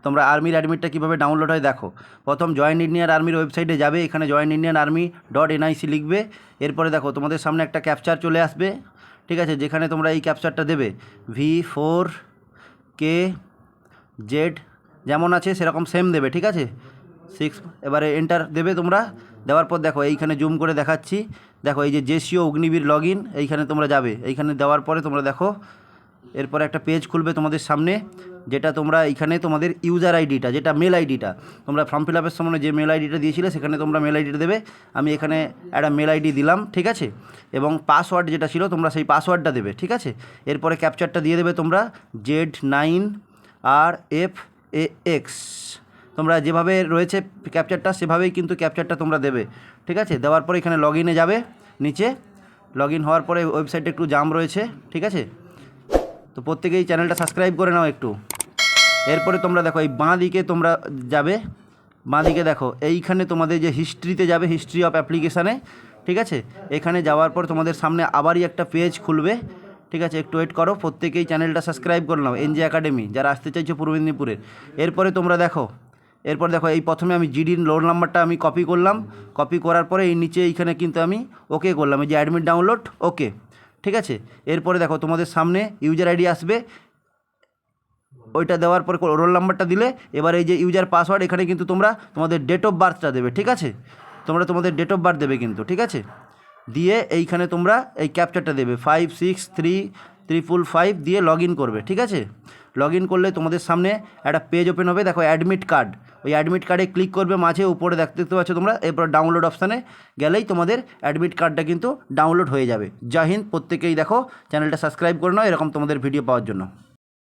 তোমরা আর্মির অ্যাডমিটটা কীভাবে ডাউনলোড হয় দেখো। প্রথম জয়েন্ট ইন্ডিয়ান আর্মির ওয়েবসাইটে যাবে, এখানে jointindianarmy.nic লিখবে। এরপরে দেখো তোমাদের সামনে একটা ক্যাপচার চলে আসবে, ঠিক আছে, যেখানে তোমরা এই ক্যাপচারটা দেবে V4KZ, যেমন আছে সেরকম সেম দেবে, ঠিক আছে 6। এবারে এন্টার দেবে তোমরা। দেওয়ার পর দেখো এইখানে জুম করে দেখাচ্ছি, দেখো এই যে জেসিও অগ্নিবীর লগ ইন, এইখানে তোমরা যাবে। এইখানে দেওয়ার পরে তোমরা দেখো এরপরে একটা পেজ খুলবে তোমাদের সামনে, যেটা তোমরা এইখানে তোমাদের ইউজার আইডিটা, যেটা মেল আইডিটা তোমরা ফর্ম ফিল আপের সময় যে মেল আইডিটা দিয়েছিলে সেখানে তোমরা মেল আইডিটা দেবে। আমি এখানে একটা মেল আইডি দিলাম, ঠিক আছে, এবং পাসওয়ার্ড যেটা ছিল তোমরা সেই পাসওয়ার্ডটা দেবে, ঠিক আছে। এরপরে ক্যাপচারটা দিয়ে দেবে তোমরা Z9RFAX, তোমরা যেভাবে রয়েছে ক্যাপচারটা সেভাবেই কিন্তু ক্যাপচারটা তোমরা দেবে, ঠিক আছে। দেওয়ার পরে এখানে লগ ইনে যাবে, নিচে লগ ইন হওয়ার পরে ওয়েবসাইটে একটু জাম রয়েছে, ঠিক আছে। তো প্রত্যেকেই চ্যানেলটা সাবস্ক্রাইব করে নাও একটু। এরপরে তোমরা দেখো এই বাঁ দিকে তোমরা যাবে, বাঁ দিকে দেখো এইখানে তোমাদের যে হিস্ট্রিতে যাবে, হিস্ট্রি অফ অ্যাপ্লিকেশানে, ঠিক আছে। এখানে যাওয়ার পর তোমাদের সামনে আবারই একটা পেজ খুলবে, ঠিক আছে, একটু ওয়েট করো। প্রত্যেকেই চ্যানেলটা সাবস্ক্রাইব করে নাও, এনজে একাডেমি, যারা আসতে চাইছো পূর্ব মেদিনীপুরের। এরপরে তোমরা দেখো, এরপর দেখো এই প্রথমে আমি জিডির রোল নাম্বারটা আমি কপি করলাম, কপি করার পরে এই নিচে এইখানে কিন্তু আমি ওকে করলাম, এই যে অ্যাডমিট ডাউনলোড ওকে, ঠিক আছে। এরপরে দেখো তোমাদের সামনে ইউজার আইডি আসবে, ওইটা দেওয়ার পরে রোল নাম্বারটা দিলে এবার এই যে ইউজার পাসওয়ার্ড, এখানে কিন্তু তোমরা তোমাদের ডেট অফ বার্থটা দেবে, ঠিক আছে। তোমরা তোমাদের ডেট অফ বার্থ দেবে কিন্তু, ঠিক আছে। দিয়ে এইখানে তোমরা এই ক্যাপচারটা দেবে 563555 দিয়ে লগ ইন করবে, ঠিক আছে। লগ ইন করলে তোমাদের সামনে একটা পেজ ওপেন হবে, দেখো অ্যাডমিট কার্ড, ওই অ্যাডমিট কার্ডে ক্লিক করবে, মাঝে উপরে দেখতে পাচ্ছ তোমরা। এরপর ডাউনলোড অপশানে গেলেই তোমাদের অ্যাডমিট কার্ডটা কিন্তু ডাউনলোড হয়ে যাবে। জয় হিন্দ, প্রত্যেকেই দেখো চ্যানেলটা সাবস্ক্রাইব করে নাও এরকম তোমাদের ভিডিও পাওয়ার জন্য।